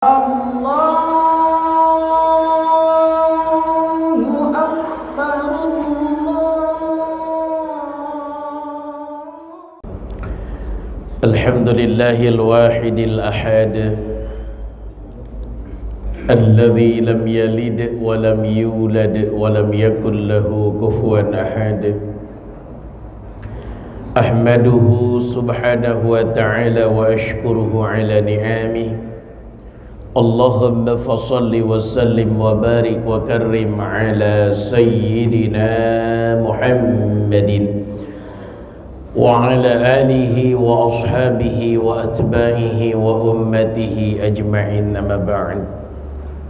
Allahu Akbar, Alhamdulillahil wahidil ahad alladzi lam yalid wa lam yulad wa lam yakul lahu kufuwan ahad. Ahmaduhu subhanahu wa ta'ala wa ashkuruhu ala ni'amihi. Allahumma fasalli wa sallim wa barik wa karrim ala sayyidina Muhammadin wa ala alihi wa ashabihi wa atba'ihi wa ummatihi ajma'in, amma ba'd.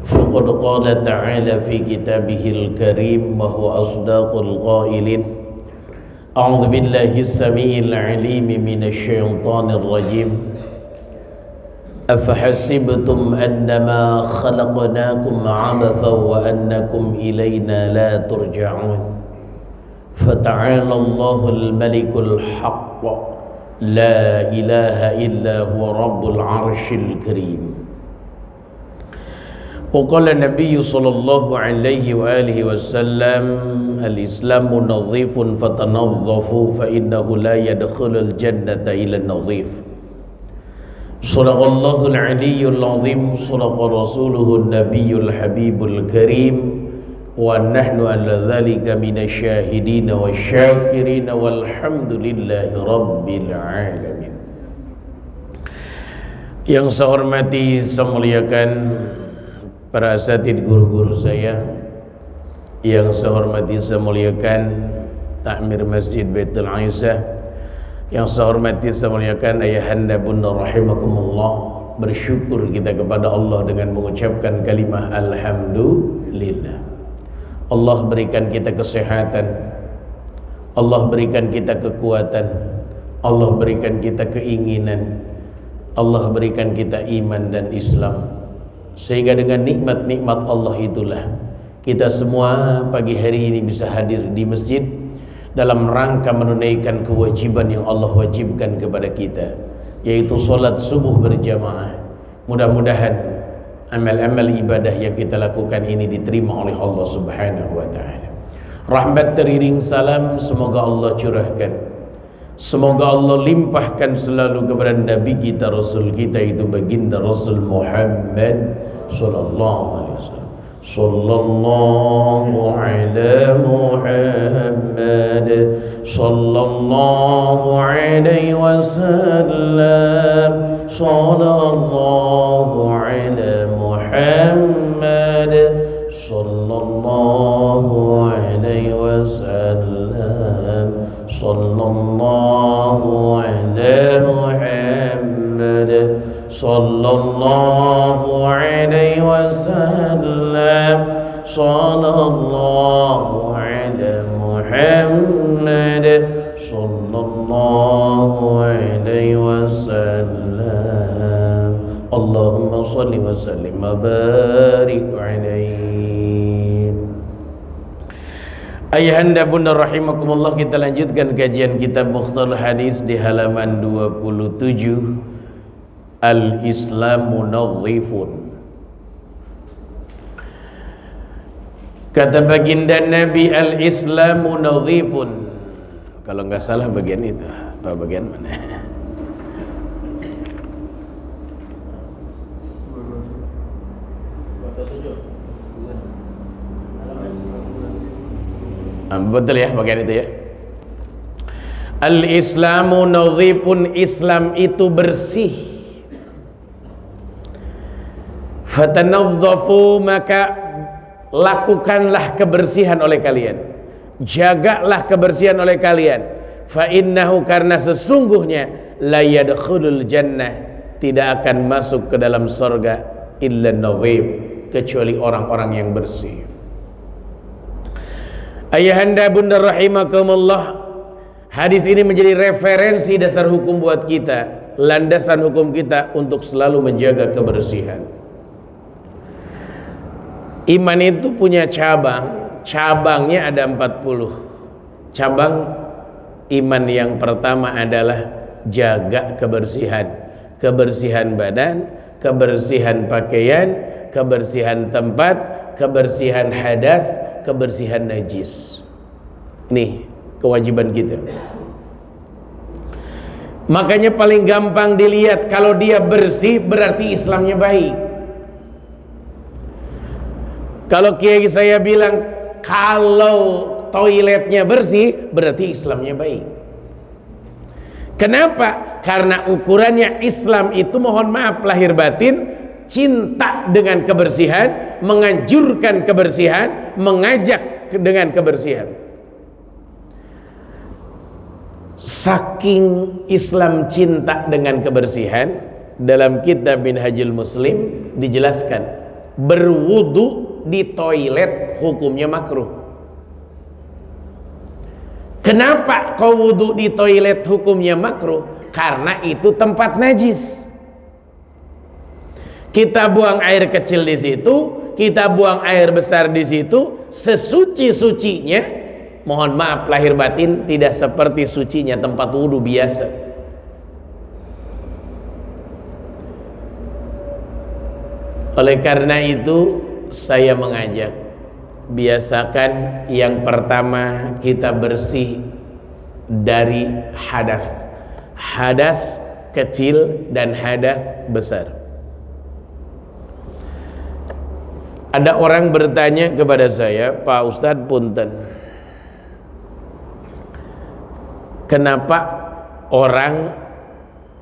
Faqad qala ta'ala fi kitabihil karim wa huwa asdaqul qailin. A'udzu billahi as-sami'il 'alim minasy syaithanir rajim. أفحسبتم أنما خلقناكم عبثا وأنكم إلينا لا ترجعون فتعالى الله الملك الحق لا إله إلا هو رب العرش الكريم. وقال النبي صلى الله عليه وآله وسلم الإسلام نظيف فتنظفوا فإنه لا يدخل الجنة إلا النظيف. Sadaqallahul aliyyul azim, sadaqa rasuluhun nabiyyul habibul karim, wa nahnu ala dhalika minasyahidina wasyakirina walhamdulillahi rabbil alamin. Yang saya hormati, saya muliakan para asatidz guru-guru saya, yang saya hormati, saya muliakan takmir Masjid Baitul Aisyah, yang saya hormati, saya muliakan ayahanda bunda rahimakumullah. Bersyukur kita kepada Allah dengan mengucapkan kalimah alhamdulillah. Allah berikan kita kesehatan, Allah berikan kita kekuatan, Allah berikan kita keinginan, Allah berikan kita iman dan Islam, sehingga dengan nikmat-nikmat Allah itulah kita semua pagi hari ini bisa hadir di masjid dalam rangka menunaikan kewajiban yang Allah wajibkan kepada kita, yaitu solat subuh berjamaah. Mudah-mudahan amal-amal ibadah yang kita lakukan ini diterima oleh Allah subhanahu wa ta'ala. Rahmat teriring salam semoga Allah curahkan, semoga Allah limpahkan selalu kepada Nabi kita, Rasul kita, itu baginda Rasul Muhammad sallallahu alaihi wasallam. Sallallahu ala Muhammad sallallahu alaihi wasallam. Sallallahu ala Muhammad sallallahu alaihi wasallam. Sallallahu ala Muhammad sallallahu alaihi wasallam. Sallallahu ala Muhammad sallallahu alaihi wasallam. Allahumma salli wa sallim wa barik alaihi. Ayahanda bunda rahimakumullah, kita lanjutkan kajian kitab Mukhtasar Hadis di halaman 27. Al-Islamu nadhifun. Kata baginda Nabi, al-Islamu nadhifun. Kalau nggak salah bagian itu, apa bagian mana? Betul ya bagian itu ya. Al-Islamu nadhifun, Islam itu bersih. Fatanadzafu, maka lakukanlah kebersihan oleh kalian, jagalah kebersihan oleh kalian. Fa innahu, karena sesungguhnya, la yadkhulul jannah, tidak akan masuk ke dalam surga illa nadhif, kecuali orang-orang yang bersih. Ayahanda bunda rahimakumullah, hadis ini menjadi referensi dasar hukum buat kita, landasan hukum kita untuk selalu menjaga kebersihan. Iman itu punya cabangnya ada 40. Cabang iman yang pertama adalah jaga kebersihan badan, kebersihan pakaian, kebersihan tempat, kebersihan hadas, kebersihan najis. Nih kewajiban kita. Makanya paling gampang dilihat, kalau dia bersih berarti Islamnya baik. Kalau kiai saya bilang kalau toiletnya bersih berarti Islamnya baik. Kenapa? Karena ukurannya Islam itu, mohon maaf lahir batin, cinta dengan kebersihan, menganjurkan kebersihan, mengajak dengan kebersihan. Saking Islam cinta dengan kebersihan, dalam kitab Minhajul Muslim dijelaskan berwudu di toilet hukumnya makruh. Kenapa kau wudu di toilet hukumnya makruh? Karena itu tempat najis. Kita buang air kecil di situ, kita buang air besar di situ, sesuci-sucinya, mohon maaf lahir batin, tidak seperti sucinya tempat wudu biasa. Oleh karena itu saya mengajak, biasakan yang pertama kita bersih dari hadas, hadas kecil dan hadas besar. Ada orang bertanya kepada saya, Pak Ustadz punten, kenapa orang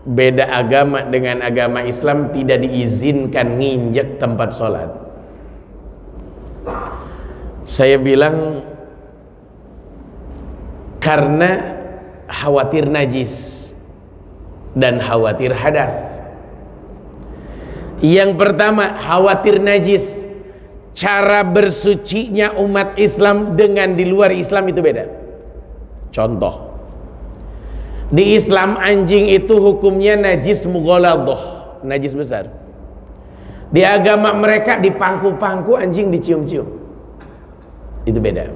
beda agama dengan agama Islam tidak diizinkan nginjek tempat sholat? Saya bilang karena khawatir najis dan khawatir hadas. Yang pertama khawatir najis. Cara bersucinya umat Islam dengan di luar Islam itu beda. Contoh, di Islam anjing itu hukumnya najis mughaladhah, najis besar. Di agama mereka di pangku-pangku anjing dicium-cium. Itu beda.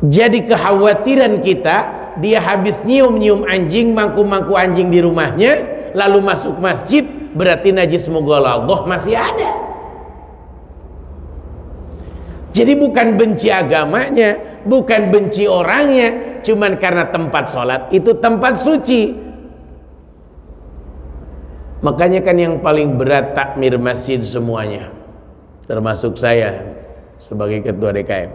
Jadi kekhawatiran kita, dia habis nyium-nyium anjing, mangku-mangku anjing di rumahnya, lalu masuk masjid, berarti najis mughaladhah masih ada. Jadi bukan benci agamanya, bukan benci orangnya, cuman karena tempat sholat itu tempat suci. Makanya kan yang paling berat takmir masjid semuanya, termasuk saya sebagai ketua DKM.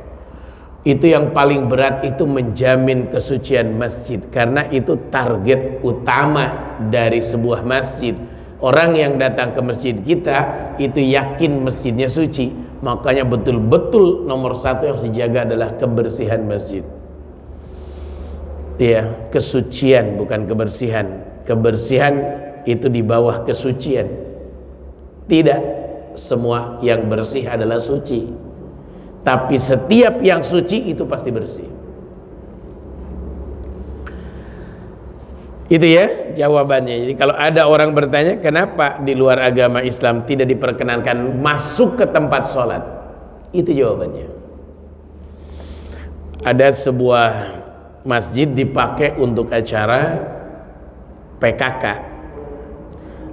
Itu yang paling berat, itu menjamin kesucian masjid, karena itu target utama dari sebuah masjid. Orang yang datang ke masjid kita itu yakin masjidnya suci. Makanya betul-betul nomor satu yang harus dijaga adalah kebersihan masjid. Ya, kesucian bukan kebersihan. Kebersihan itu di bawah kesucian. Tidak semua yang bersih adalah suci, tapi setiap yang suci itu pasti bersih. Itu ya jawabannya. Jadi kalau ada orang bertanya kenapa di luar agama Islam tidak diperkenankan masuk ke tempat sholat, itu jawabannya. Ada sebuah masjid dipakai untuk acara PKK,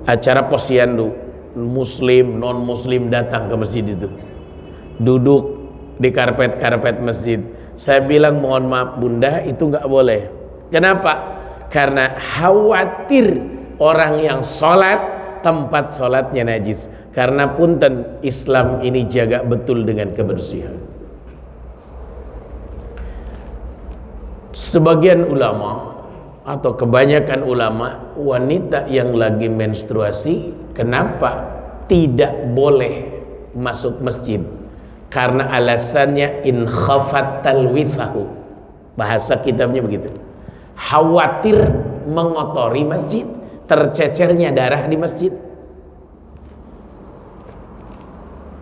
acara posyandu. Muslim, non muslim datang ke masjid itu, duduk di karpet-karpet masjid. Saya bilang mohon maaf bunda, itu nggak boleh. Kenapa? Karena khawatir orang yang sholat tempat sholatnya najis. Karena punten, Islam ini jaga betul dengan kebersihan. Sebagian ulama atau kebanyakan ulama, wanita yang lagi menstruasi kenapa tidak boleh masuk masjid? Karena alasannya in khafat talwithahu, bahasa kitabnya begitu. Khawatir mengotori masjid, tercecernya darah di masjid.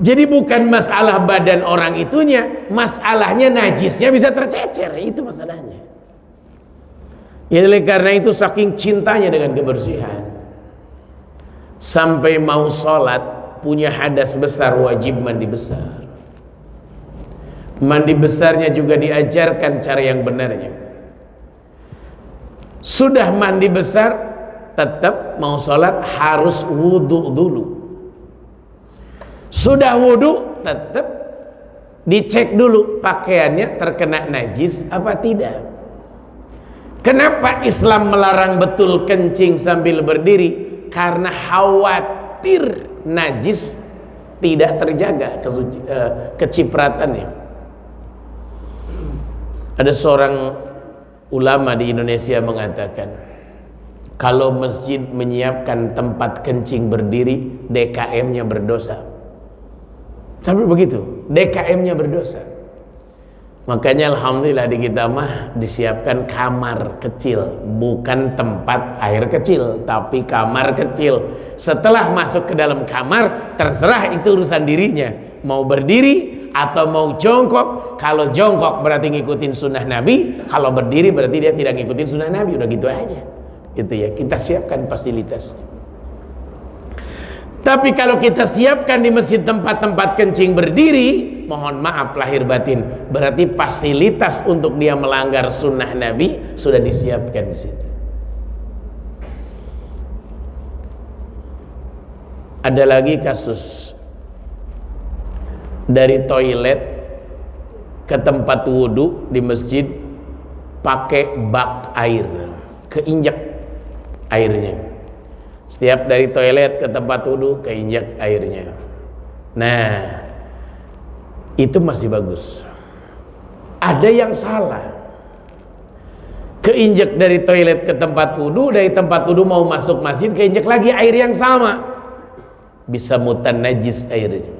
Jadi bukan masalah badan orang itunya, masalahnya najisnya bisa tercecer, itu masalahnya. Ya, oleh karena itu saking cintanya dengan kebersihan, sampai mau sholat punya hadas besar wajib mandi besar. Mandi besarnya juga diajarkan cara yang benarnya. Sudah mandi besar, tetap mau sholat harus wudu dulu. Sudah wudu tetap dicek dulu pakaiannya terkena najis apa tidak. Kenapa Islam melarang betul kencing sambil berdiri? Karena khawatir najis tidak terjaga kecipratannya. Ada seorang ulama di Indonesia mengatakan, kalau masjid menyiapkan tempat kencing berdiri, DKM-nya berdosa. Sampai begitu, DKM-nya berdosa. Makanya alhamdulillah di kita mah disiapkan kamar kecil, bukan tempat air kecil, tapi kamar kecil. Setelah masuk ke dalam kamar, terserah itu urusan dirinya, mau berdiri atau mau jongkok. Kalau jongkok berarti ngikutin sunnah Nabi, kalau berdiri berarti dia tidak ngikutin sunnah Nabi. Udah gitu aja. Itu ya, kita siapkan fasilitasnya. Tapi kalau kita siapkan di masjid tempat-tempat kencing berdiri, mohon maaf lahir batin, berarti fasilitas untuk dia melanggar sunnah Nabi sudah disiapkan di situ. Ada lagi kasus dari toilet ke tempat wudhu di masjid pakai bak air, keinjak airnya. Setiap dari toilet ke tempat wudhu keinjak airnya. Nah, itu masih bagus. Ada yang salah, keinjak dari toilet ke tempat wudhu, dari tempat wudhu mau masuk masjid keinjak lagi air yang sama, bisa mutan najis airnya.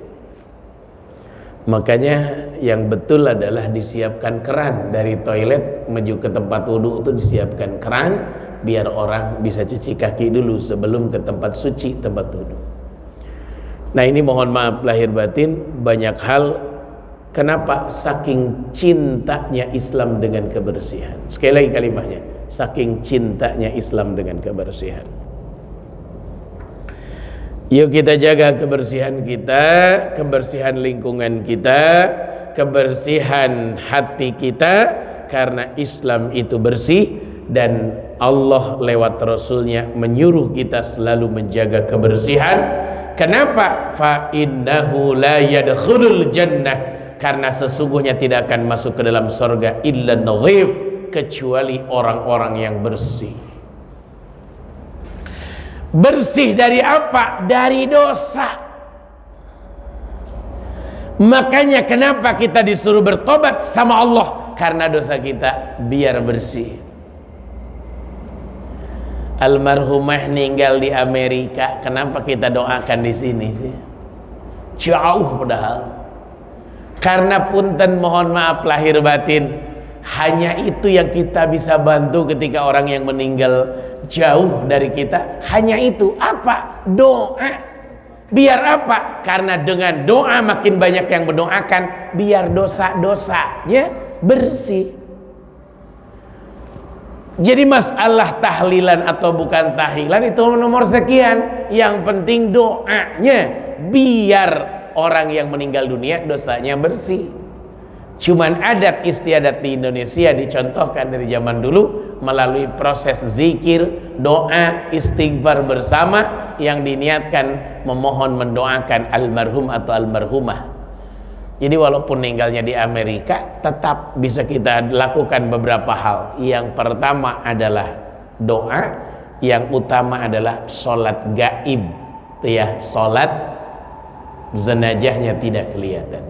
Makanya yang betul adalah disiapkan keran dari toilet menuju ke tempat wudhu, itu disiapkan keran biar orang bisa cuci kaki dulu sebelum ke tempat suci, tempat wudhu. Nah ini mohon maaf lahir batin, banyak hal. Kenapa? Saking cintanya Islam dengan kebersihan. Sekali lagi kalimatnya, saking cintanya Islam dengan kebersihan. Yuk kita jaga kebersihan kita, kebersihan lingkungan kita, kebersihan hati kita, karena Islam itu bersih dan Allah lewat Rasulnya menyuruh kita selalu menjaga kebersihan. Kenapa? Fa innahu la yadkhulul jannah, karena sesungguhnya tidak akan masuk ke dalam surga illa nadhif, kecuali orang-orang yang bersih. Bersih dari apa? Dari dosa. Makanya kenapa kita disuruh bertobat sama Allah? Karena dosa kita biar bersih. Almarhumah meninggal di Amerika, kenapa kita doakan di sini sih? Jauh padahal. Karena punten mohon maaf lahir batin, hanya itu yang kita bisa bantu ketika orang yang meninggal jauh dari kita. Hanya itu. Apa? Doa. Biar apa? Karena dengan doa makin banyak yang mendoakan, biar dosa-dosanya bersih. Jadi masalah tahlilan atau bukan tahlilan itu nomor sekian. Yang penting doanya biar orang yang meninggal dunia dosanya bersih. Cuman adat istiadat di Indonesia dicontohkan dari zaman dulu melalui proses zikir, doa, istighfar bersama yang diniatkan memohon mendoakan almarhum atau almarhumah. Jadi walaupun meninggalnya di Amerika, tetap bisa kita lakukan beberapa hal. Yang pertama adalah doa, yang utama adalah sholat gaib, itu ya, sholat jenazahnya tidak kelihatan.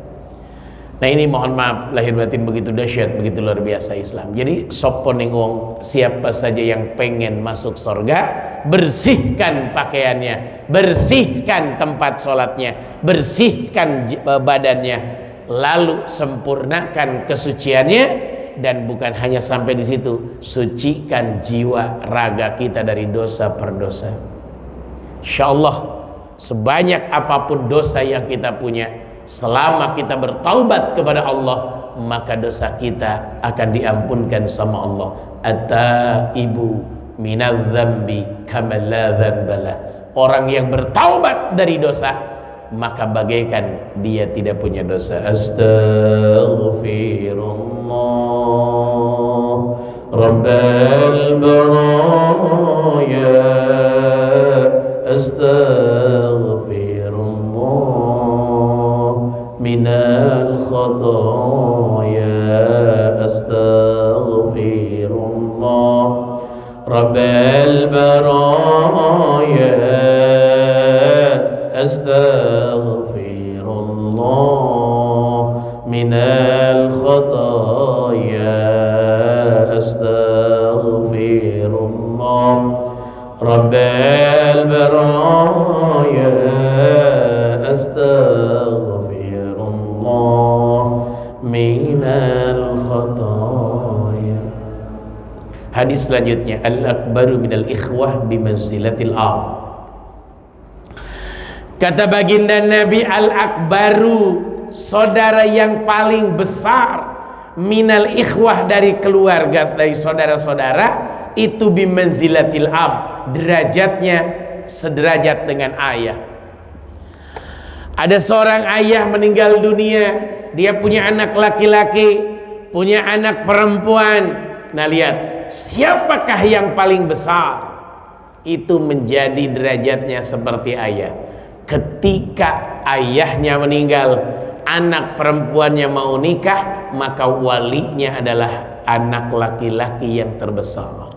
Nah ini mohon maaf lahir batin begitu dahsyat, begitu luar biasa Islam. Jadi soponing wong, siapa saja yang pengen masuk surga, bersihkan pakaiannya, bersihkan tempat sholatnya, bersihkan badannya, lalu sempurnakan kesuciannya. Dan bukan hanya sampai di situ, sucikan jiwa raga kita dari dosa per dosa. Insyaallah sebanyak apapun dosa yang kita punya, selama kita bertaubat kepada Allah, maka dosa kita akan diampunkan sama Allah. At-taibu minadz dzambi kama la dzambala. Orang yang bertaubat dari dosa, maka bagaikan dia tidak punya dosa. Astaghfirullah Rabbal baraya astaghfirullah minal khataya astaghfirullah Rabbal baraya astaghfirullah minal khataya astaghfirullah Rabbal baraya astaghfirullah minal khataya. Hadis selanjutnya, al-akbaru minal ikhwah bimanzilatil ab. Kata baginda Nabi, al-akbaru, saudara yang paling besar, minal ikhwah, dari keluarga, dari saudara-saudara, itu bimanzilatil ab, derajatnya sederajat dengan ayah. Ada seorang ayah meninggal dunia, dia punya anak laki-laki, punya anak perempuan. Nah lihat, siapakah yang paling besar? Itu menjadi derajatnya seperti ayah. Ketika ayahnya meninggal, anak perempuannya mau nikah, maka walinya adalah anak laki-laki yang terbesar.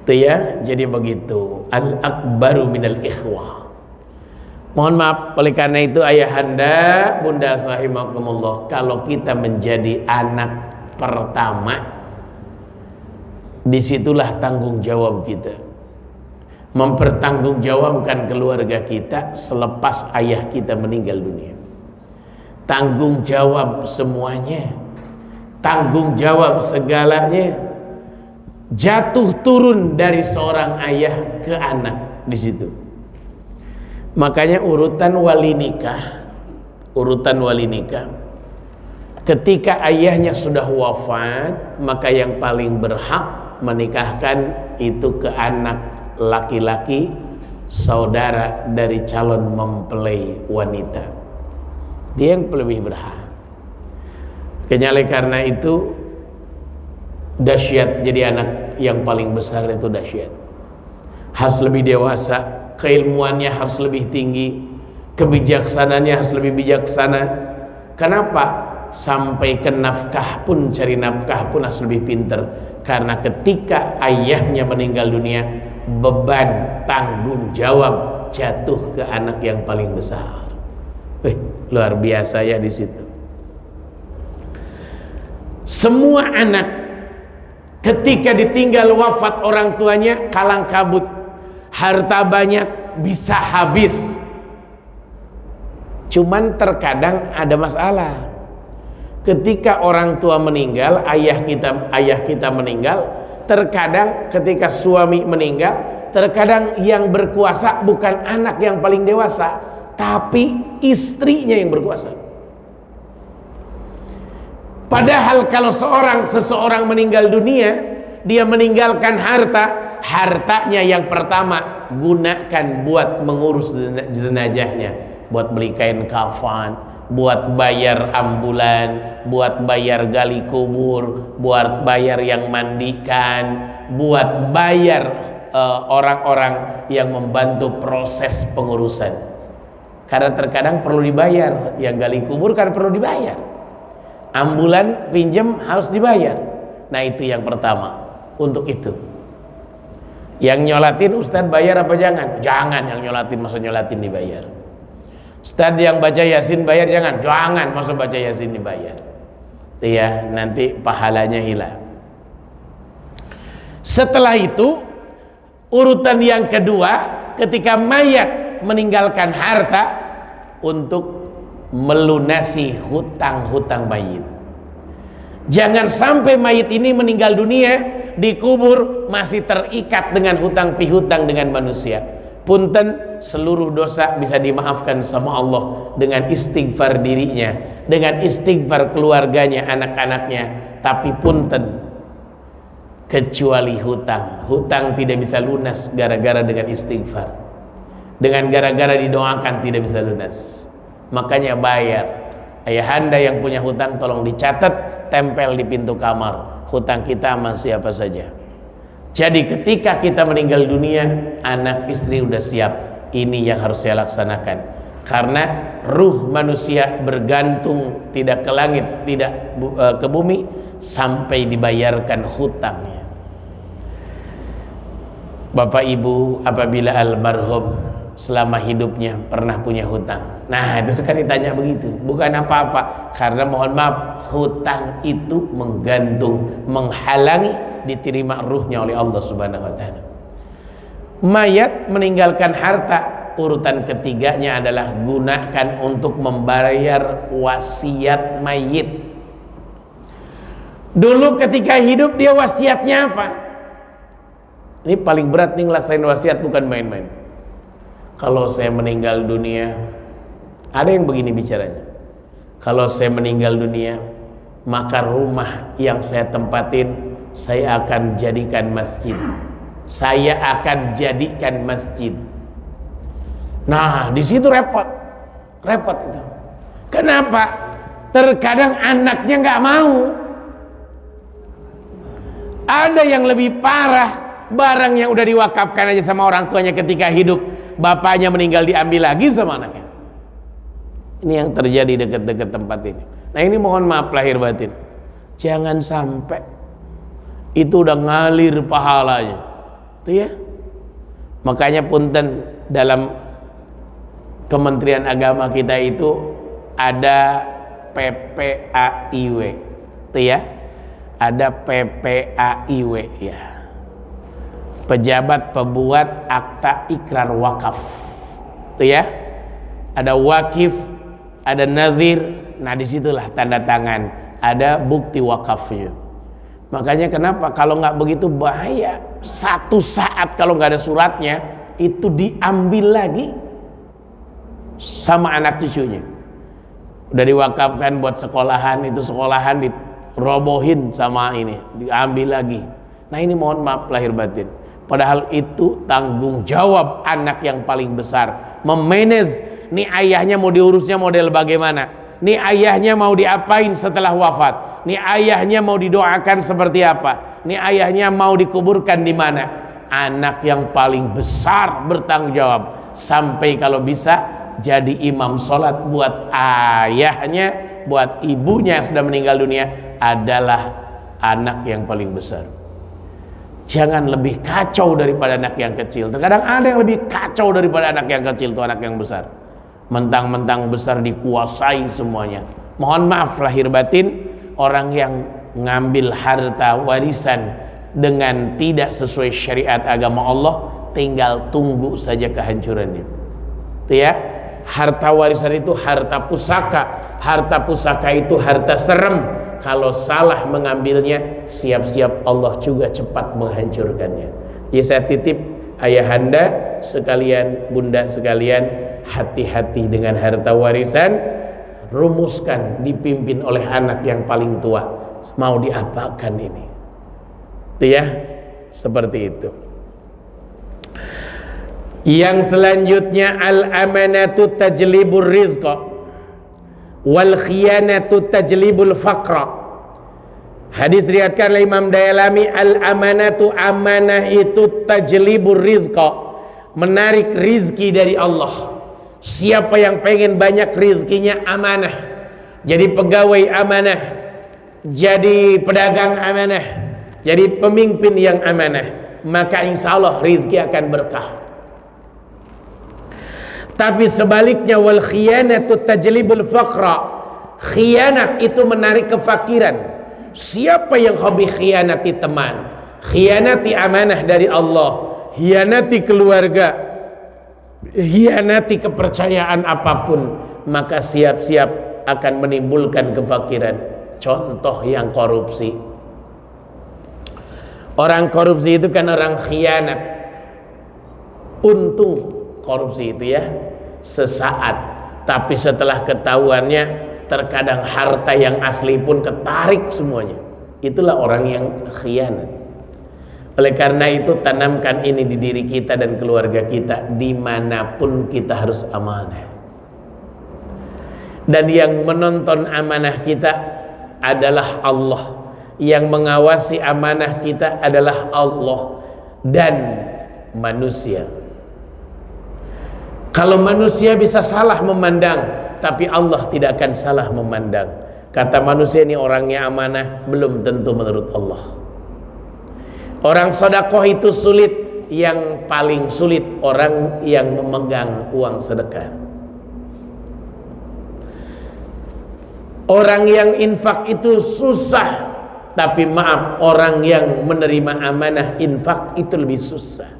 Itu ya, jadi begitu. Al-akbaru minal ikhwah. Mohon maaf, oleh karena itu ayahanda, bunda rahimakumullah, kalau kita menjadi anak pertama, disitulah tanggung jawab kita, mempertanggungjawabkan keluarga kita selepas ayah kita meninggal dunia. Tanggung jawab semuanya, tanggung jawab segalanya, jatuh turun dari seorang ayah ke anak di situ. Makanya urutan wali nikah, ketika ayahnya sudah wafat, maka yang paling berhak menikahkan itu ke anak laki-laki, saudara dari calon mempelai wanita. Dia yang lebih berhak. Oleh karena itu dahsyat jadi anak yang paling besar, itu dahsyat. Harus lebih dewasa, keilmuannya harus lebih tinggi, kebijaksanaannya harus lebih bijaksana. Kenapa? Sampai ke nafkah pun, cari nafkah pun harus lebih pinter. Karena ketika ayahnya meninggal dunia, beban tanggung jawab jatuh ke anak yang paling besar. Luar biasa ya di situ. Semua anak ketika ditinggal wafat orang tuanya kalang kabut, harta banyak, bisa habis. Cuman terkadang ada masalah. Ketika orang tua meninggal, ayah kita meninggal, terkadang ketika suami meninggal, terkadang yang berkuasa bukan anak yang paling dewasa, tapi istrinya yang berkuasa. Padahal kalau seseorang meninggal dunia, dia meninggalkan hartanya yang pertama gunakan buat mengurus jenazahnya, buat beli kain kafan, buat bayar ambulan, buat bayar gali kubur, buat bayar yang mandikan, buat bayar orang-orang yang membantu proses pengurusan. Karena terkadang perlu dibayar, yang gali kubur kan perlu dibayar, ambulan pinjam harus dibayar. Nah itu yang pertama. Untuk itu yang nyolatin ustadz bayar apa jangan? Jangan, yang nyolatin, masa nyolatin dibayar. Ustadz yang baca yasin bayar, jangan masa baca yasin dibayar. Ya, nanti pahalanya hilang. Setelah itu urutan yang kedua, ketika mayat meninggalkan harta, untuk melunasi hutang-hutang mayit. Jangan sampai mayit ini meninggal dunia, dikubur masih terikat dengan hutang pihutang dengan manusia. Punten, seluruh dosa bisa dimaafkan sama Allah dengan istighfar dirinya, dengan istighfar keluarganya, anak-anaknya. Tapi punten, kecuali hutang tidak bisa lunas gara-gara dengan istighfar, dengan gara-gara didoakan tidak bisa lunas. Makanya bayar. Ayahanda yang punya hutang tolong dicatat, tempel di pintu kamar. Hutang kita sama siapa saja. Jadi ketika kita meninggal dunia, anak istri udah siap. Ini yang harus saya laksanakan. Karena ruh manusia bergantung tidak ke langit, tidak ke bumi sampai dibayarkan hutangnya. Bapak Ibu apabila almarhum selama hidupnya pernah punya hutang, nah itu suka ditanya begitu, bukan apa-apa, karena mohon maaf hutang itu menggantung, menghalangi diterima ruhnya oleh Allah Subhanahu wa Ta'ala. Mayat meninggalkan harta, urutan ketiganya adalah gunakan untuk membayar wasiat mayit. Dulu ketika hidup dia wasiatnya apa? Ini paling berat nih ngelaksanain wasiat, bukan main-main. Kalau saya meninggal dunia, ada yang begini bicaranya. Kalau saya meninggal dunia, maka rumah yang saya tempatin saya akan jadikan masjid. Saya akan jadikan masjid. Nah, di situ repot itu. Kenapa? Terkadang anaknya nggak mau. Ada yang lebih parah, barang yang udah diwakafkan aja sama orang tuanya ketika hidup, bapaknya meninggal diambil lagi sama anaknya. Ini yang terjadi dekat-dekat tempat ini. Nah ini mohon maaf lahir batin, jangan sampai itu udah ngalir pahalanya, tuh ya. Makanya punten, dalam Kementerian Agama kita itu ada PPAIW, tuh ya, ada PPAIW ya, pejabat pembuat akta ikrar wakaf, tuh ya, ada wakif, ada nazir. Nah disitulah tanda tangan, ada bukti wakafnya. Makanya kenapa kalau nggak begitu bahaya, satu saat kalau nggak ada suratnya itu diambil lagi sama anak cucunya. Udah diwakafkan buat sekolahan, itu sekolahan dirobohin sama ini, diambil lagi. Nah ini mohon maaf lahir batin, padahal itu tanggung jawab anak yang paling besar, memanage. Nih ayahnya mau diurusnya model bagaimana, nih ayahnya mau diapain setelah wafat, nih ayahnya mau didoakan seperti apa, nih ayahnya mau dikuburkan di mana. Anak yang paling besar bertanggung jawab, sampai kalau bisa jadi imam sholat buat ayahnya, buat ibunya yang sudah meninggal dunia, adalah anak yang paling besar. Jangan lebih kacau daripada anak yang kecil. Terkadang ada yang lebih kacau daripada anak yang kecil, itu anak yang besar. Mentang-mentang besar dikuasai semuanya. Mohon maaf lahir batin, orang yang ngambil harta warisan dengan tidak sesuai syariat agama Allah, tinggal tunggu saja kehancurannya. Itu ya, harta warisan itu harta pusaka. Harta pusaka itu harta serem. Kalau salah mengambilnya, siap-siap Allah juga cepat menghancurkannya. Jadi saya titip ayahanda sekalian, bunda sekalian, hati-hati dengan harta warisan. Rumuskan, dipimpin oleh anak yang paling tua, mau diapakan ini, itu ya, seperti itu. Yang selanjutnya, al-amanatu tajlibur rizqa wal khiyanatu tajlibul faqra. Hadis diriwayatkan oleh Imam Dailami, al-amanatu, amanah itu tajlibur rizqa, menarik rizki dari Allah. Siapa yang pengen banyak rizkinya, amanah, jadi pegawai amanah, jadi pedagang amanah, jadi pemimpin yang amanah, maka insya Allah rizki akan berkah. Tapi sebaliknya, wal khiyanatu tajlibul faqra, khianat itu menarik kefakiran. Siapa yang hobi khianati teman, khianati amanah dari Allah, khianati keluarga, khianati kepercayaan apapun, maka siap-siap akan menimbulkan kefakiran. Contoh yang korupsi. Orang korupsi itu kan orang khianat. Untung korupsi itu ya sesaat, tapi setelah ketahuannya, terkadang harta yang asli pun ketarik semuanya. Itulah orang yang khianat. Oleh karena itu, tanamkan ini di diri kita dan keluarga kita. Dimanapun kita harus amanah. Dan yang menonton amanah kita adalah Allah. Yang mengawasi amanah kita adalah Allah dan manusia. Kalau manusia bisa salah memandang, tapi Allah tidak akan salah memandang. Kata manusia, ini orangnya amanah, belum tentu menurut Allah. Orang sedekah itu sulit, yang paling sulit orang yang memegang uang sedekah. Orang yang infak itu susah, tapi maaf, orang yang menerima amanah infak itu lebih susah.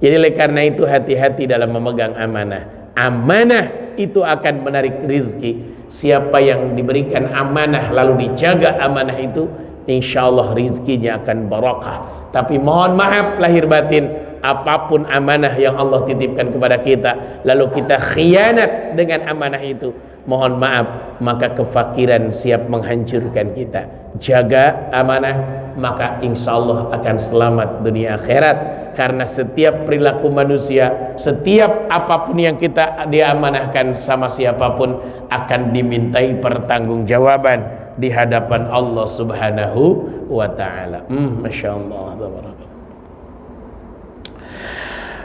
Jadi oleh karena itu hati-hati dalam memegang amanah. Amanah itu akan menarik rizki. Siapa yang diberikan amanah lalu dijaga amanah itu, insya Allah rizkinya akan barakah. Tapi mohon maaf lahir batin, apapun amanah yang Allah titipkan kepada kita lalu kita khianat dengan amanah itu, mohon maaf, maka kefakiran siap menghancurkan kita. Jaga amanah, maka insya Allah akan selamat dunia akhirat. Karena setiap perilaku manusia, setiap apapun yang kita diamanahkan sama siapapun, akan dimintai pertanggungjawaban di hadapan Allah Subhanahu wa ta'ala. Masya Allah.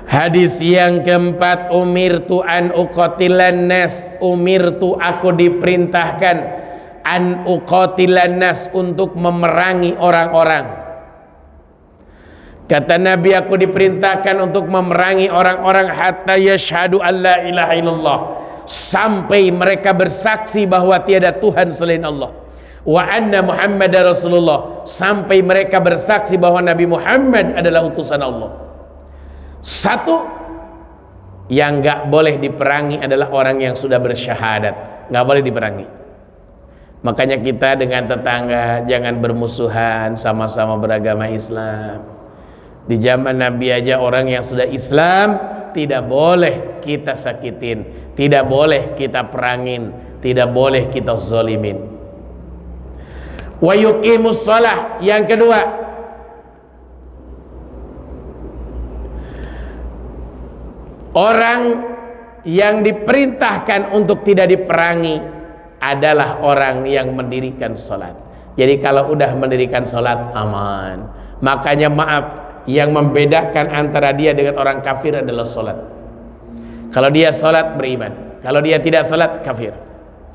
Hadis yang keempat, umirtu an uqatilan nas, umirtu aku diperintahkan an uqatilan nas, untuk memerangi orang-orang. Kata Nabi, aku diperintahkan untuk memerangi orang-orang hatta yashhadu an la ilaha illallah, sampai mereka bersaksi bahwa tiada Tuhan selain Allah, wa anna Muhammadar Rasulullah, sampai mereka bersaksi bahwa Nabi Muhammad adalah utusan Allah. Satu yang nggak boleh diperangi adalah orang yang sudah bersyahadat, nggak boleh diperangi. Makanya kita dengan tetangga jangan bermusuhan, sama-sama beragama Islam. Di zaman Nabi aja orang yang sudah Islam tidak boleh kita sakitin, tidak boleh kita perangin, tidak boleh kita zalimin. Wa yuqimus shalah, yang kedua, orang yang diperintahkan untuk tidak diperangi adalah orang yang mendirikan sholat. Jadi kalau udah mendirikan sholat aman. Makanya maaf, yang membedakan antara dia dengan orang kafir adalah sholat. Kalau dia sholat beriman, kalau dia tidak sholat kafir.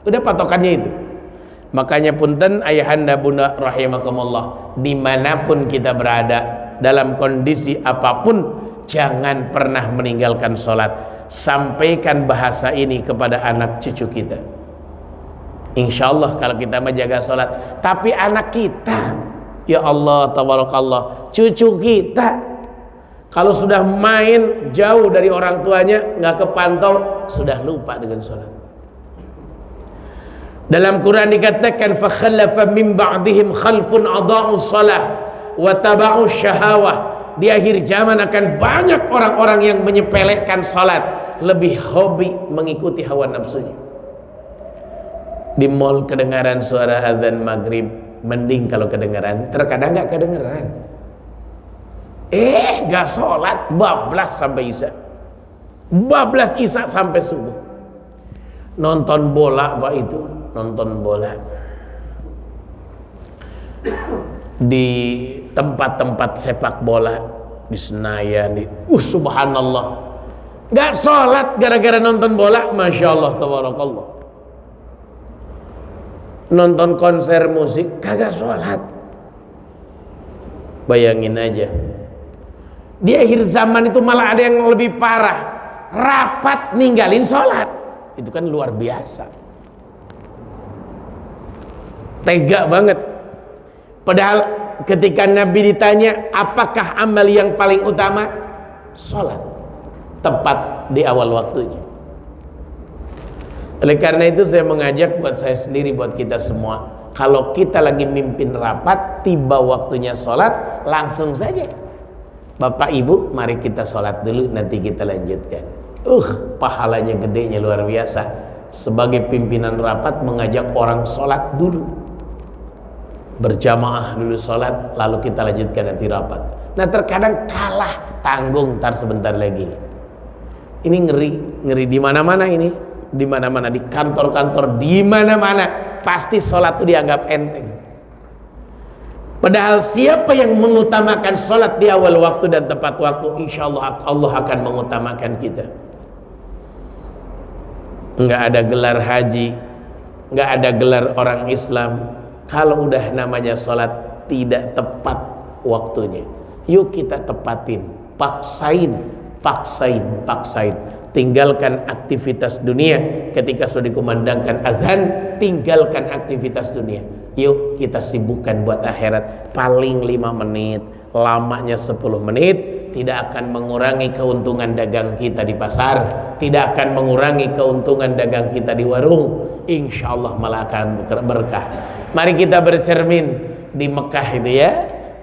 Udah patokannya itu. Makanya punten ayahanda bunda rahimakumullah, dimanapun kita berada, dalam kondisi apapun, jangan pernah meninggalkan sholat. Sampaikan bahasa ini kepada anak cucu kita. Insya Allah kalau kita menjaga sholat. Tapi anak kita, ya Allah tabarakallah, cucu kita kalau sudah main jauh dari orang tuanya, nggak kepantau, sudah lupa dengan sholat. Dalam Quran dikatakan fakhallafa min ba'dihim khalfun adaa'u shalah wa taba'u syahawah. Di akhir zaman akan banyak orang-orang yang menyepelekan salat, lebih hobi mengikuti hawa nafsunya. Di mall kedengaran suara azan maghrib, mending kalau kedengaran, terkadang nggak kedengaran. Nggak sholat, bablas sampai isya, bablas isya sampai subuh. Nonton bola, Pak, itu nonton bola di tempat-tempat sepak bola, di Senayan, di subhanallah, nggak sholat gara-gara nonton bola. Masya Allah tabarakallah. Nonton konser musik kagak sholat. Bayangin aja, di akhir zaman itu malah ada yang lebih parah, rapat ninggalin sholat. Itu kan luar biasa, tega banget. Padahal ketika Nabi ditanya apakah amal yang paling utama, sholat, tepat di awal waktunya. Oleh karena itu saya mengajak buat saya sendiri, buat kita semua, kalau kita lagi mimpin rapat, tiba waktunya sholat, langsung saja, Bapak Ibu mari kita sholat dulu, nanti kita lanjutkan. Pahalanya gedenya luar biasa. Sebagai pimpinan rapat mengajak orang sholat dulu, berjamaah dulu sholat, lalu kita lanjutkan nanti rapat. Nah terkadang kalah, tanggung ntar sebentar lagi. Ini ngeri di mana-mana ini. di mana-mana, di kantor-kantor, di mana-mana pasti sholat itu dianggap enteng. Padahal siapa yang mengutamakan sholat di awal waktu dan tepat waktu, insya Allah Allah akan mengutamakan kita. Nggak ada gelar haji, nggak ada gelar orang Islam kalau udah namanya sholat tidak tepat waktunya. Yuk kita tepatin, paksain. Tinggalkan aktivitas dunia. Ketika sudah dikumandangkan azan, tinggalkan aktivitas dunia. Yuk kita sibukkan buat akhirat. Paling 5 menit, lamanya 10 menit, tidak akan mengurangi keuntungan dagang kita di pasar, tidak akan mengurangi keuntungan dagang kita di warung. Insya Allah malah akan berkah. Mari kita bercermin di Mekah itu ya,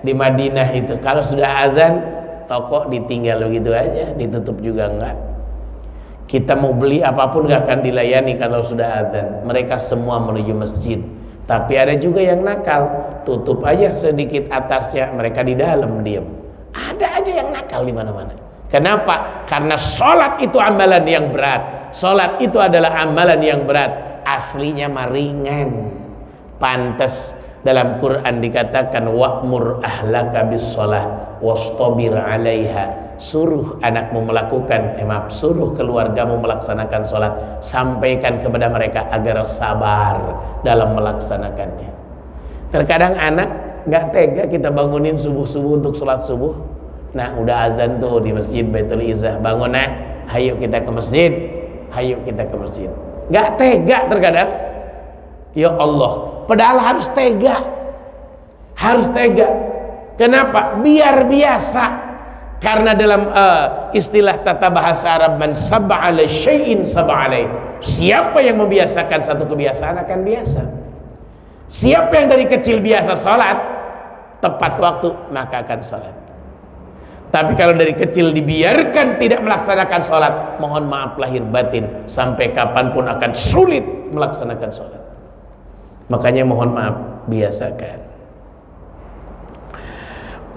di Madinah itu. Kalau sudah azan, toko ditinggal begitu aja, ditutup juga enggak. Kita mau beli apapun enggak akan dilayani kalau sudah azan. Mereka semua menuju masjid. Tapi ada juga yang nakal, tutup aja sedikit atasnya, mereka di dalam diam. Ada aja yang nakal di mana-mana. Kenapa? Karena sholat itu amalan yang berat. Sholat itu adalah amalan yang berat. Aslinya ringan. Pantas dalam Quran dikatakan wa'mur ahlaka bis sholah wastabir 'alaiha. Suruh anakmu melakukan, suruh keluargamu melaksanakan sholat. Sampaikan kepada mereka agar sabar dalam melaksanakannya. Terkadang anak nggak tega kita bangunin subuh-subuh untuk sholat subuh. Nah udah azan tuh di masjid Baitul Izzah, bangun ayo kita ke masjid, ayo kita ke masjid. Nggak tega terkadang. Ya Allah, padahal harus tega. Harus tega. Kenapa? Biar biasa. Karena dalam istilah tata bahasa Arab, man sab'a ala syai'in sab'a alaih. Siapa yang membiasakan satu kebiasaan akan biasa. Siapa yang dari kecil biasa sholat tepat waktu, maka akan sholat. Tapi kalau dari kecil dibiarkan tidak melaksanakan sholat, mohon maaf lahir batin, sampai kapanpun akan sulit melaksanakan sholat. Makanya mohon maaf, biasakan.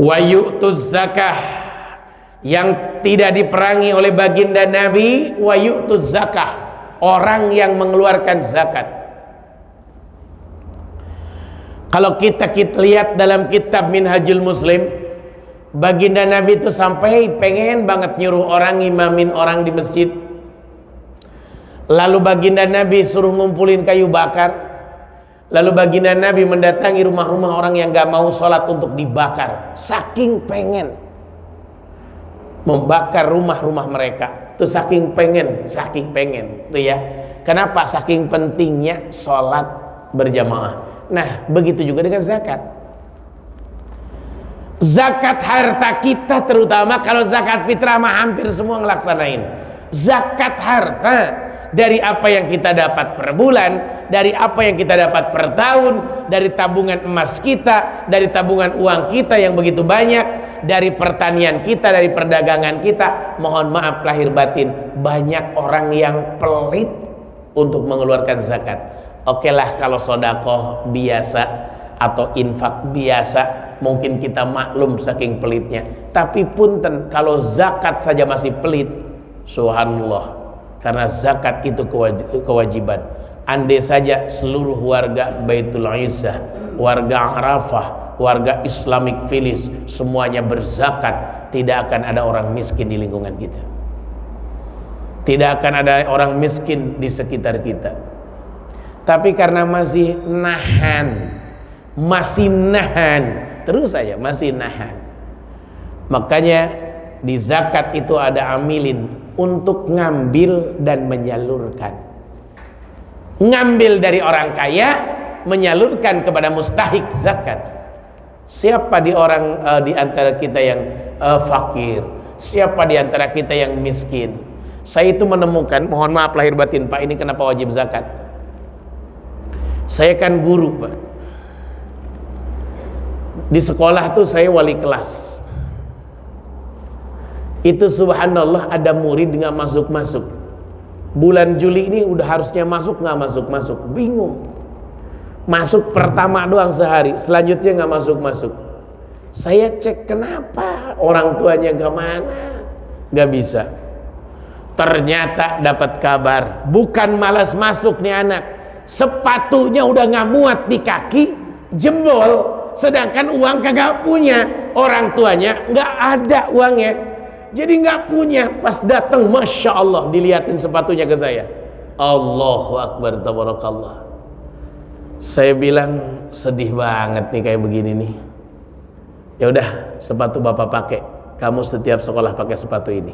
Wa yu'tuz zakah, yang tidak diperangi oleh baginda Nabi, wa yu'tuz zakah, orang yang mengeluarkan zakat. Kalau kita lihat dalam kitab Minhajul Muslim, baginda Nabi itu sampai pengen banget nyuruh orang ngimamin orang di masjid. Lalu baginda Nabi suruh ngumpulin kayu bakar. Lalu baginda Nabi mendatangi rumah-rumah orang yang gak mau sholat untuk dibakar. Saking pengen membakar rumah-rumah mereka. Itu saking pengen tuh ya. Kenapa? Saking pentingnya sholat berjamaah. Nah begitu juga dengan zakat. Zakat harta kita, terutama kalau zakat fitrah mah hampir semua ngelaksanain. Zakat harta dari apa yang kita dapat per bulan, dari apa yang kita dapat per tahun, dari tabungan emas kita, dari tabungan uang kita yang begitu banyak, dari pertanian kita, dari perdagangan kita. Mohon maaf lahir batin, banyak orang yang pelit untuk mengeluarkan zakat. Oke lah kalau sodakoh biasa atau infak biasa, mungkin kita maklum saking pelitnya. Tapi punten, kalau zakat saja masih pelit, subhanallah. Karena zakat itu kewajiban. Andai saja seluruh warga Baitul Izzah, warga Arafah, warga Islamic Village semuanya berzakat, tidak akan ada orang miskin di lingkungan kita. Tidak akan ada orang miskin di sekitar kita. Tapi karena masih nahan, terus saja masih nahan. Makanya di zakat itu ada amilin untuk ngambil dan menyalurkan. Ngambil dari orang kaya, menyalurkan kepada mustahik zakat. Siapa di antara kita yang fakir? Siapa di antara kita yang miskin? Saya itu menemukan, mohon maaf lahir batin Pak, ini kenapa wajib zakat? Saya kan guru Pak. Di sekolah tuh saya wali kelas. Itu subhanallah ada murid nggak masuk-masuk. Bulan Juli ini udah harusnya masuk, nggak masuk-masuk, bingung. Masuk pertama doang sehari, selanjutnya nggak masuk-masuk. Saya cek kenapa orang tuanya nggak mana, nggak bisa. Ternyata dapat kabar, bukan malas masuk nih anak, sepatunya udah nggak muat di kaki, jebol. Sedangkan uang kagak punya, orang tuanya nggak ada uangnya, jadi nggak punya. Pas datang, masya Allah, diliatin sepatunya ke saya. Allahu Akbar, tabarakallah. Saya bilang sedih banget nih kayak begini nih. Ya udah, sepatu bapak pakai. Kamu setiap sekolah pakai sepatu ini.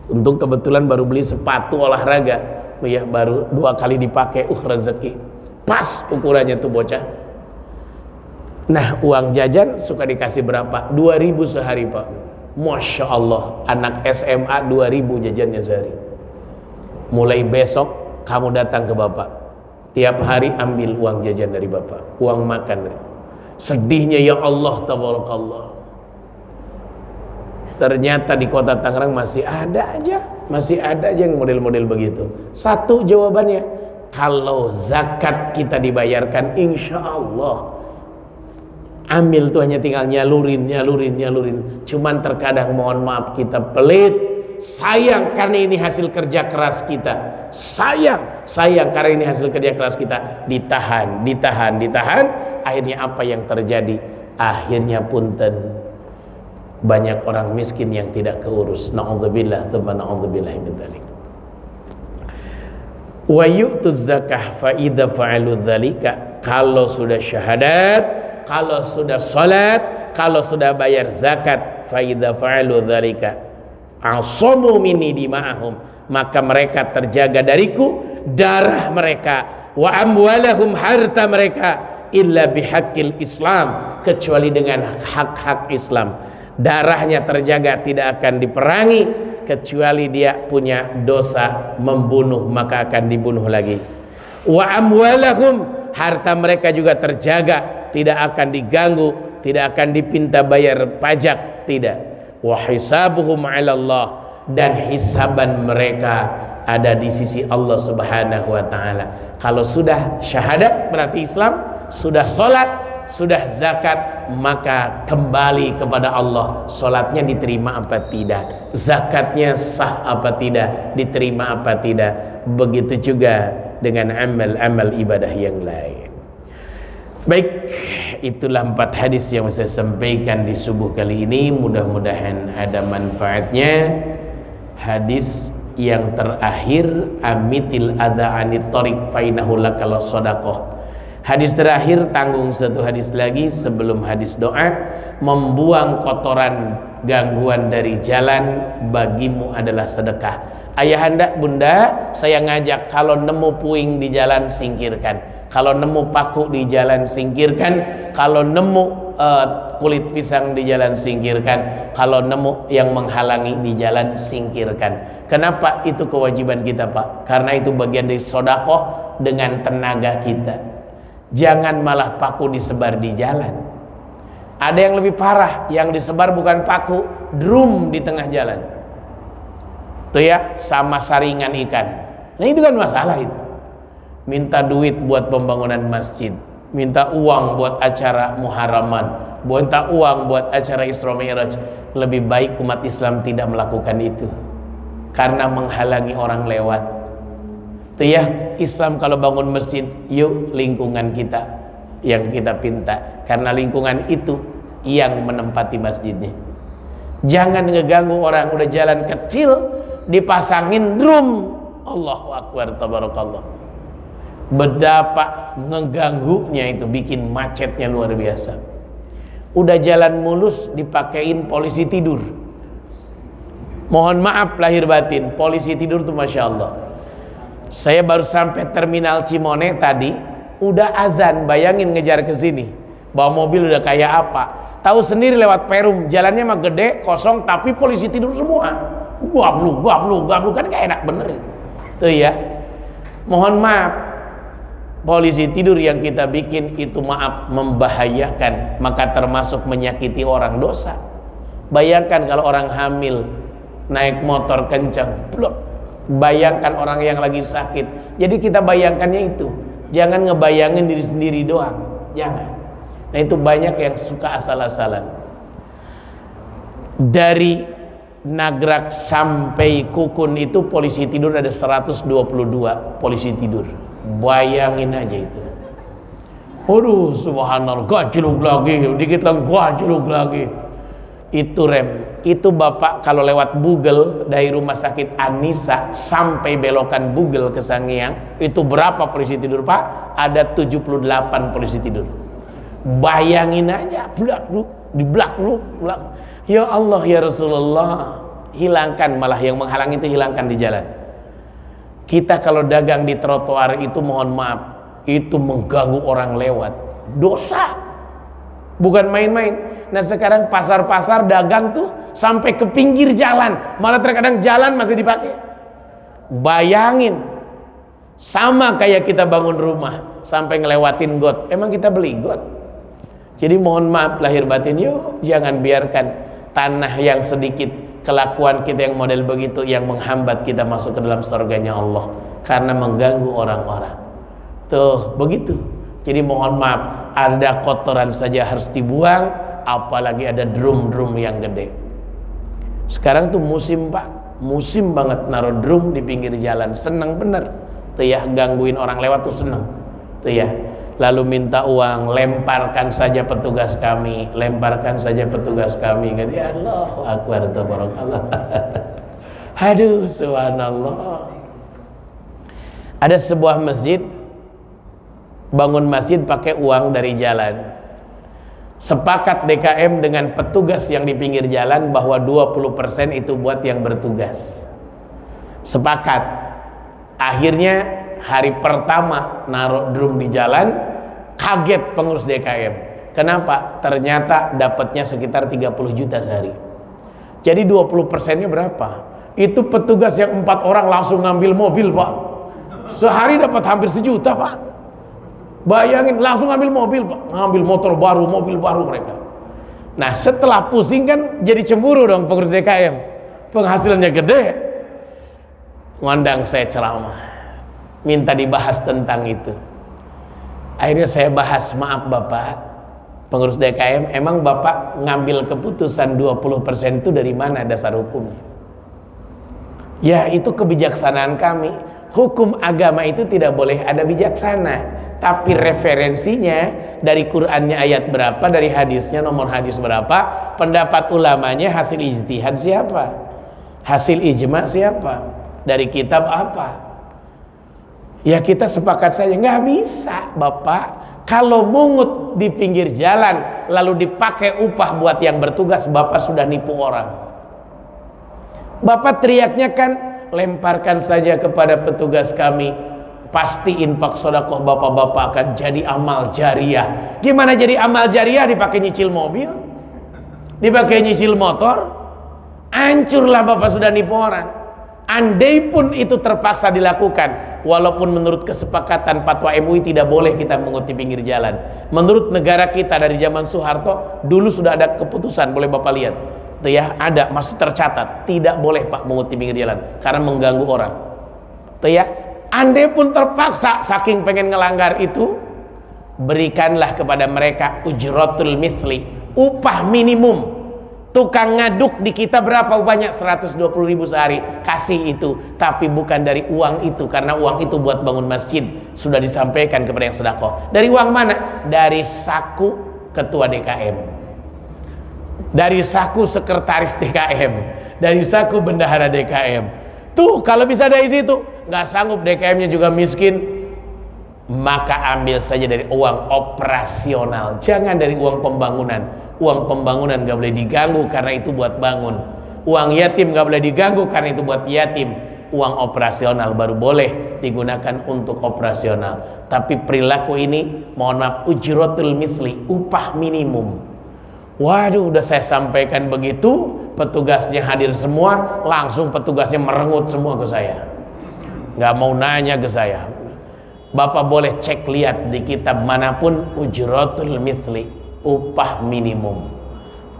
Untung kebetulan baru beli sepatu olahraga, ya baru 2 kali dipakai. Rezeki pas ukurannya tuh bocah. Nah, uang jajan suka dikasih berapa? 2.000 sehari Pak. Masya Allah, anak SMA 2.000 jajannya sehari. Mulai besok kamu datang ke bapak, tiap hari ambil uang jajan dari bapak, uang makan. Sedihnya ya Allah, tabarakallah. Ternyata di kota Tangerang masih ada aja yang model-model begitu. Satu jawabannya, kalau zakat kita dibayarkan, insya Allah. Ambil tuh hanya tinggal nyalurin. Cuman terkadang mohon maaf kita pelit, sayang karena ini hasil kerja keras kita. Sayang karena ini hasil kerja keras kita, ditahan. Akhirnya apa yang terjadi? Akhirnya punten, banyak orang miskin yang tidak keurus. Na'udzubillah, tsumma na'udzubillah min dzalik. Wa yu'tuz zakah fa idza fa'alu dzalika, kalau sudah syahadat, kalau sudah salat, kalau sudah bayar zakat, fa idza fa'alu dzalika asamu minni dima'ahum, maka mereka terjaga dariku darah mereka, wa amwalahum, harta mereka, illa bihaqqil Islam, kecuali dengan hak-hak Islam. Darahnya terjaga, tidak akan diperangi kecuali dia punya dosa membunuh, maka akan dibunuh lagi. Wa amwalahum, harta mereka juga terjaga, tidak akan diganggu, tidak akan dipinta bayar pajak, tidak. Wa hisabuhum 'ala Allah, dan hisaban mereka ada di sisi Allah Subhanahu wa taala. Kalau sudah syahadat berarti Islam, sudah salat, sudah zakat, maka kembali kepada Allah. Salatnya diterima apa tidak, zakatnya sah apa tidak, diterima apa tidak. Begitu juga dengan amal-amal ibadah yang lain. Baik, itulah 4 hadis yang saya sampaikan di subuh kali ini. Mudah-mudahan ada manfaatnya. Hadis yang terakhir, amitil adza anit thariq fa innahu lakal shadaqah. Hadis terakhir, tanggung satu hadis lagi sebelum hadis doa. Membuang kotoran, gangguan dari jalan bagimu adalah sedekah. Ayahanda, bunda, saya ngajak, kalau nemu puing di jalan, singkirkan. Kalau nemu paku di jalan, singkirkan. Kalau nemu kulit pisang di jalan, singkirkan. Kalau nemu yang menghalangi di jalan, singkirkan. Kenapa? Itu kewajiban kita Pak, karena itu bagian dari sedekah dengan tenaga kita. Jangan malah paku disebar di jalan. Ada yang lebih parah, yang disebar bukan paku, drum di tengah jalan. Tuh ya, sama saringan ikan. Nah itu kan masalah itu. Minta duit buat pembangunan masjid, minta uang buat acara muharaman, minta uang buat acara Isra Mi'raj. Lebih baik umat Islam tidak melakukan itu, karena menghalangi orang lewat. Tuh ya, Islam kalau bangun masjid, yuk lingkungan kita yang kita pinta, karena lingkungan itu yang menempati masjidnya. Jangan ngeganggu orang, udah jalan kecil dipasangin drum. Allahu Akbar, tabarakallah. Betapa ngeganggunya itu, bikin macetnya luar biasa. Udah jalan mulus dipakein polisi tidur. Mohon maaf lahir batin, polisi tidur tuh Masya Allah. Saya baru sampai terminal Cimone tadi, udah azan, bayangin ngejar ke sini. Bawa mobil udah kayak apa? Tahu sendiri lewat Perum, jalannya mah gede, kosong, tapi polisi tidur semua. Gua blu kan gak enak bener. Tuh ya. Mohon maaf, polisi tidur yang kita bikin itu maaf membahayakan, maka termasuk menyakiti orang, dosa. Bayangkan kalau orang hamil naik motor kencang, blok. Bayangkan orang yang lagi sakit. Jadi kita bayangkannya itu, jangan ngebayangin diri sendiri doang, jangan. Nah itu banyak yang suka asal-asalan. Dari Nagrak sampai Kukun itu polisi tidur ada 122 polisi tidur. Bayangin aja itu. Aduh, subhanallah, gajluk lagi, dikit lagi gajluk lagi. Itu itu Bapak kalau lewat Bugel dari rumah sakit Anissa sampai belokan Bugel ke Sangiang, itu berapa polisi tidur Pak? Ada 78 polisi tidur. Bayangin aja, blak. Ya Allah ya Rasulullah, hilangkan, malah yang menghalang itu hilangkan di jalan. Kita kalau dagang di trotoar itu mohon maaf, itu mengganggu orang lewat, dosa, bukan main-main. Nah sekarang pasar-pasar dagang tuh sampai ke pinggir jalan, malah terkadang jalan masih dipakai. Bayangin, sama kayak kita bangun rumah sampai ngelewatin got, emang kita beli got? Jadi mohon maaf lahir batin, yuk jangan biarkan tanah yang sedikit, kelakuan kita yang model begitu yang menghambat kita masuk ke dalam surganya Allah, karena mengganggu orang-orang. Tuh begitu. Jadi mohon maaf, ada kotoran saja harus dibuang, apalagi ada drum-drum yang gede. Sekarang tuh musim Pak, musim banget naruh drum di pinggir jalan, seneng bener tuh ya, gangguin orang lewat tuh seneng tuh ya. Lalu minta uang, lemparkan saja petugas kami, lemparkan saja petugas kami. Ya Allahu Akbar, tabarakallah. Aduh, subhanallah. Ada sebuah masjid, bangun masjid pakai uang dari jalan. Sepakat DKM dengan petugas yang di pinggir jalan bahwa 20% itu buat yang bertugas. Sepakat. Akhirnya hari pertama naruh drum di jalan, kaget pengurus DKM. Kenapa? Ternyata dapatnya sekitar 30 juta sehari. Jadi 20%-nya berapa? Itu petugas yang 4 orang langsung ngambil mobil Pak. Sehari dapat hampir 1 juta Pak. Bayangin, langsung ngambil mobil Pak, ngambil motor baru, mobil baru mereka. Nah setelah pusing kan jadi cemburu dong pengurus DKM, penghasilannya gede. Ngundang saya ceramah, minta dibahas tentang itu. Akhirnya saya bahas, maaf Bapak pengurus DKM, emang Bapak ngambil keputusan 20% itu dari mana dasar hukumnya? Ya itu kebijaksanaan kami. Hukum agama itu tidak boleh ada bijaksana, tapi referensinya dari Qur'annya ayat berapa, dari hadisnya nomor hadis berapa, pendapat ulamanya hasil ijtihad siapa, hasil ijma siapa, dari kitab apa. Ya kita sepakat saja, nggak bisa Bapak kalau mungut di pinggir jalan lalu dipakai upah buat yang bertugas, Bapak sudah nipu orang. Bapak teriaknya kan, lemparkan saja kepada petugas kami, pasti infak sedekah bapak-bapak akan jadi amal jariah. Gimana jadi amal jariah? Dipakai nyicil mobil, dipakai nyicil motor, hancurlah Bapak sudah nipu orang. Andai pun itu terpaksa dilakukan, walaupun menurut kesepakatan fatwa MUI tidak boleh kita mengut di pinggir jalan. Menurut negara kita dari zaman Soeharto dulu sudah ada keputusan, boleh Bapak lihat tuh ya, ada, masih tercatat, tidak boleh Pak mengut di pinggir jalan karena mengganggu orang tuh ya. Andai pun terpaksa saking pengen ngelanggar itu, berikanlah kepada mereka ujratul mithli, upah minimum. Tukang ngaduk di kita berapa upahnya? 120.000 sehari, kasih itu, tapi bukan dari uang itu, karena uang itu buat bangun masjid, sudah disampaikan kepada yang sedekah. Dari uang mana? Dari saku ketua DKM, dari saku sekretaris DKM, dari saku bendahara DKM. Tuh kalau bisa dari situ, nggak sanggup DKM-nya juga miskin, maka ambil saja dari uang operasional, jangan dari uang pembangunan. Uang pembangunan nggak boleh diganggu karena itu buat bangun. Uang yatim nggak boleh diganggu karena itu buat yatim. Uang operasional baru boleh digunakan untuk operasional. Tapi perilaku ini, mohon maaf, ujratul mithli, upah minimum. Waduh, udah saya sampaikan begitu, petugasnya hadir semua, langsung petugasnya merengut semua ke saya, nggak mau nanya ke saya. Bapak boleh cek lihat di kitab manapun, ujratul mithli, upah minimum,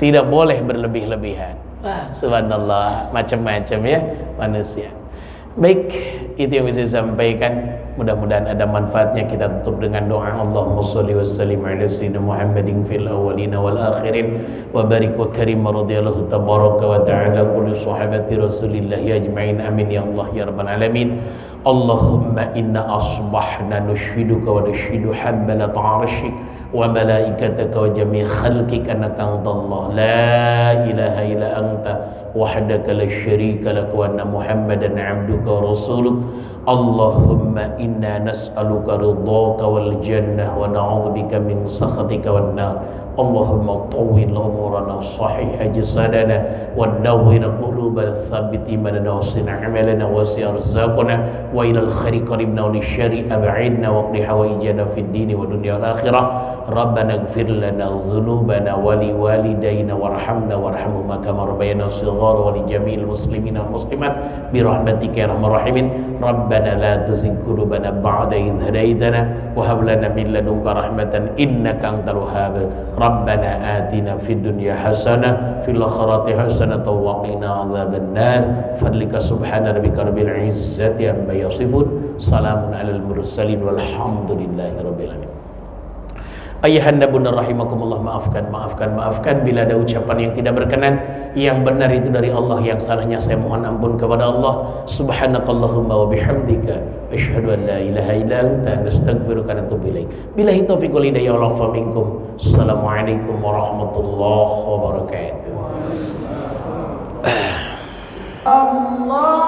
tidak boleh berlebih-lebihan. Wah, subhanallah, macam-macam ya manusia. Baik, itu yang bisa saya sampaikan. Mudah-mudahan ada manfaatnya. Kita tutup dengan doa. Allahumma sholli wa sallim ala sayyidina Muhammadin fil awwalin wal akhirin wa barik wa karim radhiyallahu tabaraka wa ta'ala kulli sahabati Rasulillah ajmain. Amin ya Allah ya rabbal alamin. Allahumma inna asbahna nushhiduka wa nushhidu hammalat 'arsyik wa malaikataka wa jami' khalqika annaka antallah la ilaha illa anta wahdaka la syarika lak wa anna Muhammadan 'abduka wa rasuluk. Allahumma inna nas'aluka ridhaka wal jannah wa na'udzubika min sakhatika wan nar. Allahumma tawwil umurana sahih ajsadana wa nawwir qulubana tsabbit imanana wa sin a'malana wa si arzaqana wa ilal khairi qaribna wa lisyari ab'idna wa qli hawaijana fid dini wa dunya wal akhirah. Rabbana ighfir lana dhunubana wa li walidayna warhamna warhamhuma kama rabbayana shighara wa li jami'il muslimina wal muslimat bi rahmatika ya arhamar rahimin. Rabbana la tuzigh qulubana ba'da idh hadaytana wa hab lana min ladunka rahmatan innaka antal wahhab. Rabbana atina fid dunya hasanah fil akhirati hasanah wa qina adzaban nar. Fadlika subhana rabbika rabbil izzati amma yasifun. Salamun alal mursalin walhamdulillahi rabbil alamin. Ayahanda bunda rahimakumullah, maafkan bila ada ucapan yang tidak berkenan. Yang benar itu dari Allah, yang salahnya saya mohon ampun kepada Allah. Subhanakallahumma wa bihamdika asyhadu an la ilaha illa anta nastaghfiruka wa natubu ilaik. Billahi taufiq wal hidayah wal afu minkum. Assalamualaikum warahmatullahi wabarakatuh. Allah